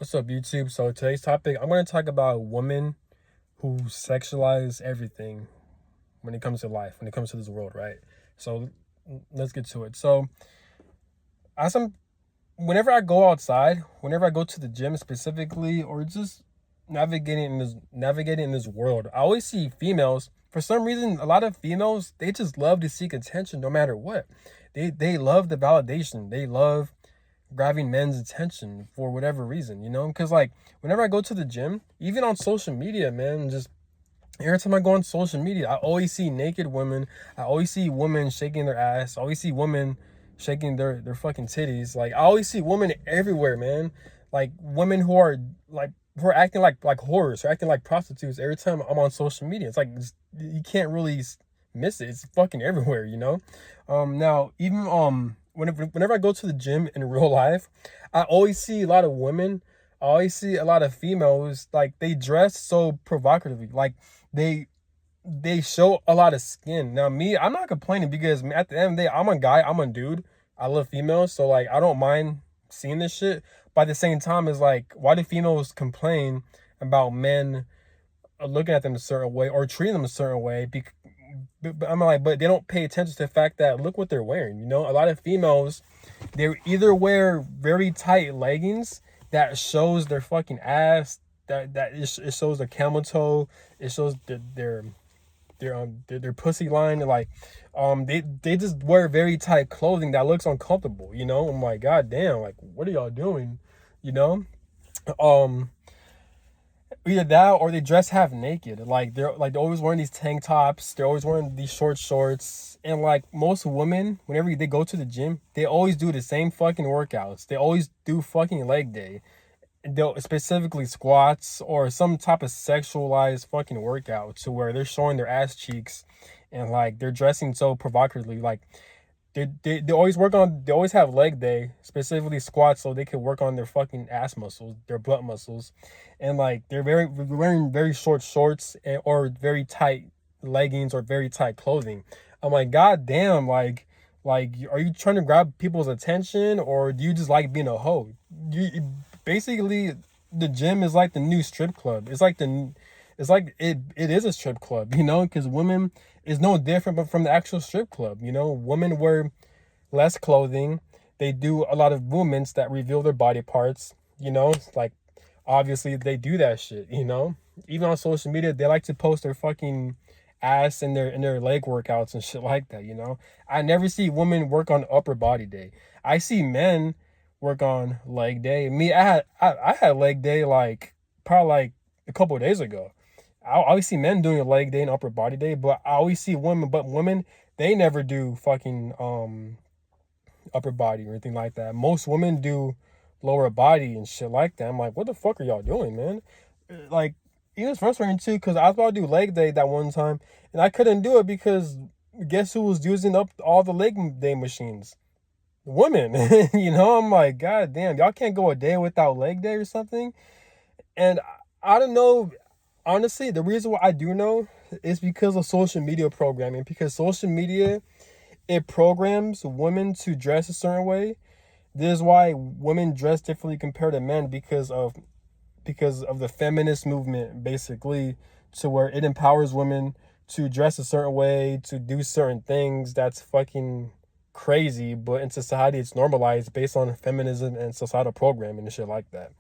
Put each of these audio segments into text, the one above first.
What's up, YouTube? So today's topic, I'm going to talk about women who sexualize everything when it comes to life, when it comes to this world, right? So let's get to it. So as I'm, whenever I go outside, whenever I go to the gym specifically, or just navigating in this world, I always see females. For some reason, a lot of females, they just love to seek attention no matter what. They love the validation. They love grabbing men's attention for whatever reason, because like whenever I go to the gym, even on social media, man, just every time I go on social media, I always see naked women. I always see women shaking their ass. I always see women shaking their fucking titties. Like I always see women everywhere, man. Like women who are acting like whores, or acting like prostitutes every time I'm on social media. It's like you can't really miss it. It's fucking everywhere. Now even whenever I go to the gym in real life, I always see a lot of women. I always see a lot of females, like they dress so provocatively. Like they they show a lot of skin. Now me, I'm not complaining because at the end of the day, I'm a guy, I'm a dude. I love females, so like I don't mind seeing this shit. But at the same time, it's like, why do females complain about men looking at them a certain way or treating them a certain way? But I'm like, but they don't pay attention to the fact that look what they're wearing. A lot of females, they either wear very tight leggings that shows their fucking ass, it shows their camel toe, it shows their pussy line, and like they just wear very tight clothing that looks uncomfortable. I'm like, god damn, like what are y'all doing? you know um Either that or they dress half naked. Like they're always wearing these tank tops, they're always wearing these short shorts. And like most women, whenever they go to the gym, they always do the same fucking workouts. They always do fucking leg day. They'll specifically squats or some type of sexualized fucking workout to where they're showing their ass cheeks, and like they're dressing so provocatively. Like they always have leg day, specifically squats, so they can work on their fucking ass muscles, their butt muscles. And like they're wearing very short shorts, or very tight leggings or very tight clothing. I'm like, god damn, like are you trying to grab people's attention, or do you just like being a hoe? Basically, the gym is like the new strip club. It is a strip club, because women is no different but from the actual strip club. Women wear less clothing. They do a lot of movements that reveal their body parts. Like obviously they do that shit. Even on social media, they like to post their fucking ass and their leg workouts and shit like that. I never see women work on upper body day. I see men work on leg day. Me, I had leg day like probably like a couple of days ago. I always see men doing a leg day and upper body day, but I always see women. But women, they never do fucking upper body or anything like that. Most women do lower body and shit like that. I'm like, what the fuck are y'all doing, man? Like, it was frustrating too, because I was about to do leg day that one time, and I couldn't do it because guess who was using up all the leg day machines? Women. I'm like, god damn, y'all can't go a day without leg day or something. And I don't know. Honestly, the reason why I do know is because of social media programming. Because social media, it programs women to dress a certain way. This is why women dress differently compared to men, because of the feminist movement, basically, to where it empowers women to dress a certain way, to do certain things that's fucking crazy, but in society it's normalized based on feminism and societal programming and shit like that.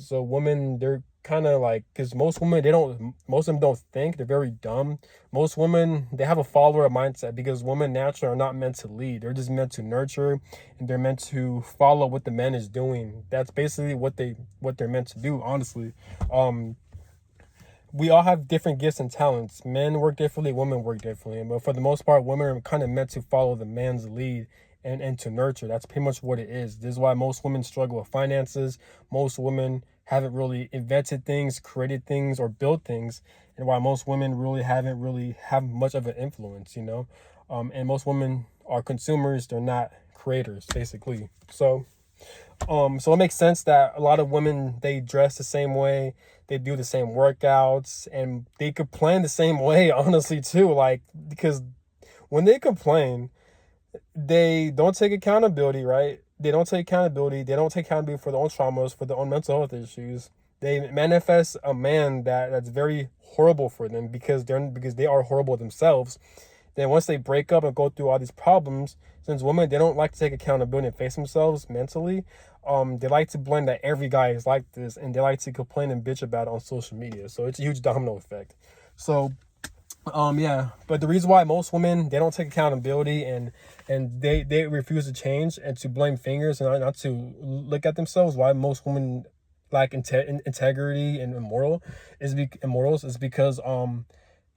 So women, they're kind of like, because most of them don't think, they're very dumb. Most women, they have a follower mindset, because women naturally are not meant to lead. They're just meant to nurture, and they're meant to follow what the man is doing. That's basically what they're meant to do, honestly. We all have different gifts and talents. Men work differently, women work differently. But for the most part, women are kind of meant to follow the man's lead, and to nurture. That's pretty much what it is. This is why most women struggle with finances. Most women haven't really invented things, created things, or built things. And why most women really haven't really have much of an influence. And most women are consumers. They're not creators, basically. So it makes sense that a lot of women, they dress the same way, they do the same workouts, and they complain the same way, honestly, too. Like, because when they complain, they don't take accountability, right? they don't take accountability. They don't take accountability for their own traumas, for their own mental health issues. They manifest a man that's very horrible for them because they are horrible themselves. Then once they break up and go through all these problems, since women they don't like to take accountability and face themselves mentally, they like to blame that every guy is like this, and they like to complain and bitch about it on social media. So it's a huge domino effect. So yeah, but the reason why most women they don't take accountability and they refuse to change and to blame fingers and not to look at themselves, why most women lack integrity and immorals is because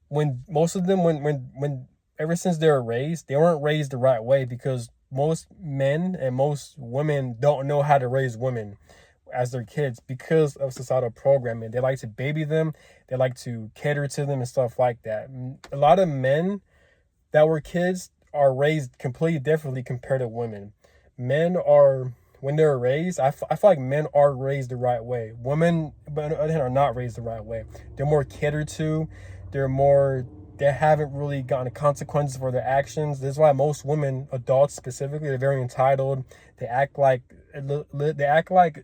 when most of them when ever since they were raised, they weren't raised the right way, because most men and most women don't know how to raise women as their kids because of societal programming. They like to baby them, they like to cater to them and stuff like that. A lot of men that were kids are raised completely differently compared to women. Men are, when they're raised, I feel like men are raised the right way. Women, but on the other hand, are not raised the right way. They're more catered to. They haven't really gotten consequences for their actions. This is why most women, adults specifically, they're very entitled. They act like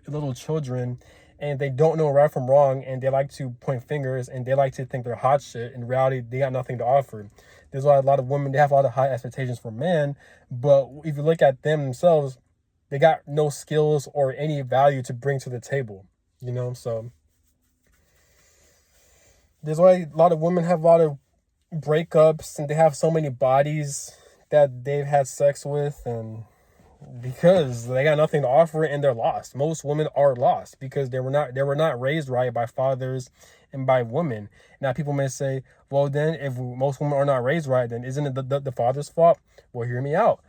little children, and they don't know right from wrong, and they like to point fingers, and they like to think they're hot shit. In reality, they got nothing to offer. There's why a lot of women, they have a lot of high expectations for men, but if you look at them themselves, they got no skills or any value to bring to the table, so there's why a lot of women have a lot of breakups, and they have so many bodies that they've had sex with, and because they got nothing to offer and they're lost. Most women are lost because they were not raised right by fathers and by women. Now people may say, well, then if most women are not raised right, then isn't it the father's fault? Well, hear me out.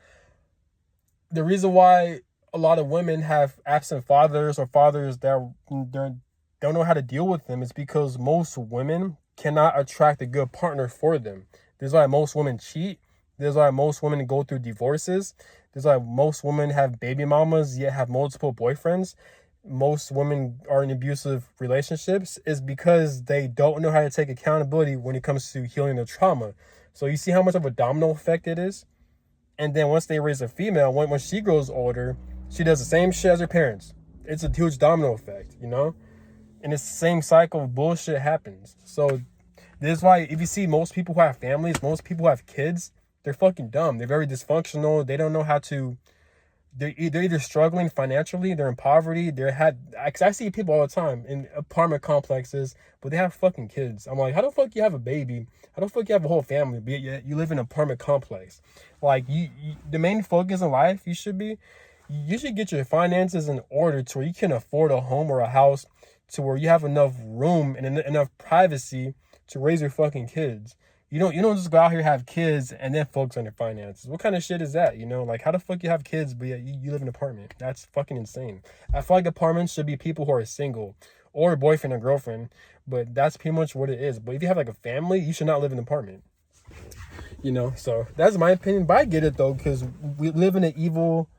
The reason why a lot of women have absent fathers or fathers that don't know how to deal with them is because most women cannot attract a good partner for them. This is why most women cheat. This is why most women go through divorces. This is why most women have baby mamas yet have multiple boyfriends. Most women are in abusive relationships is because they don't know how to take accountability when it comes to healing their trauma. So you see how much of a domino effect it is? And then once they raise a female, when she grows older, she does the same shit as her parents. It's a huge domino effect. And it's the same cycle of bullshit happens. So this is why if you see most people who have families, most people who have kids, they're fucking dumb. They're very dysfunctional. They don't know how to. They're either struggling financially, they're in poverty. Cause I see people all the time in apartment complexes, but they have fucking kids. I'm like, how the fuck you have a baby? How the fuck you have a whole family? But yet you live in an apartment complex. Like the main focus in life you should get your finances in order to where you can afford a home or a house, to where you have enough room and enough privacy to raise your fucking kids. You don't just go out here have kids and then focus on your finances. What kind of shit is that? Like how the fuck you have kids but yet you live in an apartment? That's fucking insane. I feel like apartments should be people who are single or boyfriend or girlfriend, but that's pretty much what it is. But if you have like a family, you should not live in an apartment. So that's my opinion. But I get it though, because we live in an evil,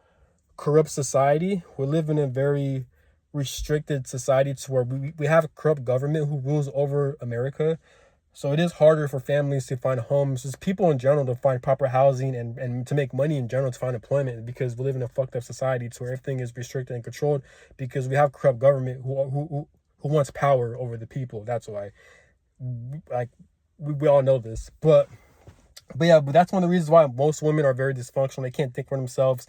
corrupt society. We live in a very restricted society to where we have a corrupt government who rules over America. So it is harder for families to find homes, just people in general to find proper housing and to make money in general, to find employment, because we live in a fucked up society to where everything is restricted and controlled because we have corrupt government who wants power over the people. That's why, like, we all know this. But yeah, but that's one of the reasons why most women are very dysfunctional. They can't think for themselves,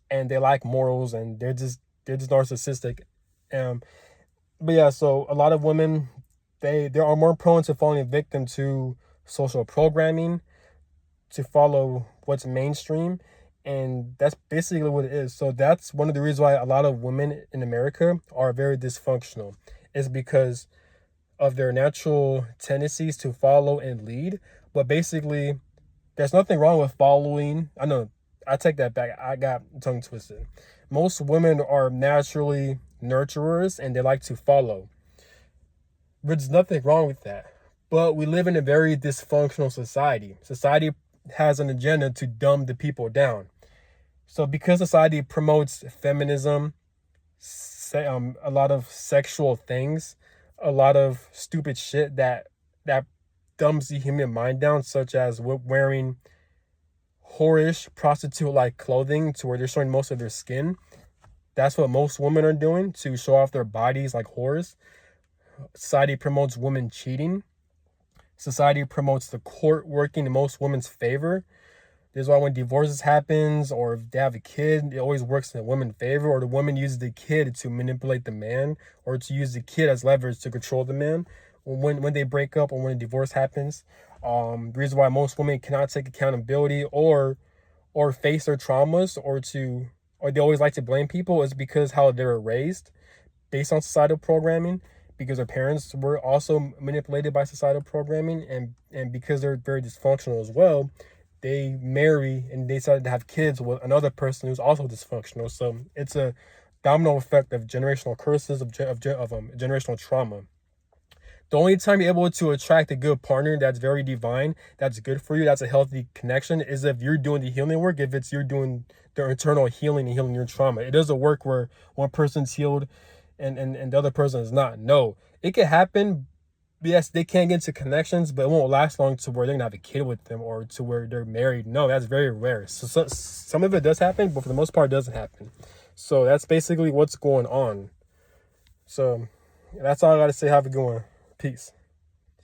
and they lack morals, and they're just narcissistic. But yeah, so a lot of women, they are more prone to falling victim to social programming, to follow what's mainstream, and that's basically what it is. So that's one of the reasons why a lot of women in America are very dysfunctional, is because of their natural tendencies to follow and lead. But basically, there's nothing wrong with following. I know, I take that back. I got tongue twisted. Most women are naturally nurturers and they like to follow. There's nothing wrong with that. But we live in a very dysfunctional society. Society has an agenda to dumb the people down. So because society promotes feminism, a lot of sexual things, a lot of stupid shit that dumbs the human mind down, such as wearing whorish, prostitute-like clothing to where they're showing most of their skin. That's what most women are doing to show off their bodies like whores. Society promotes women cheating. Society promotes the court working in most women's favor. This is why when divorces happens or if they have a kid, it always works in the woman's favor, or the woman uses the kid to manipulate the man, or to use the kid as leverage to control the man. When they break up or when a divorce happens, the reason why most women cannot take accountability or face their traumas or they always like to blame people is because how they were raised based on societal programming, because their parents were also manipulated by societal programming, and because they're very dysfunctional as well, they marry and they decided to have kids with another person who's also dysfunctional. So it's a domino effect of generational curses, of generational trauma. The only time you're able to attract a good partner that's very divine, that's good for you, that's a healthy connection, is if you're doing the healing work, if it's you're doing the internal healing and healing your trauma. It doesn't work where one person's healed and the other person is not. No, it can happen. Yes, they can get into connections, but it won't last long to where they're gonna have a kid with them or to where they're married. No, that's very rare. So some of it does happen, but for the most part, it doesn't happen. So that's basically what's going on. So that's all I gotta say. Have a good one. Peace.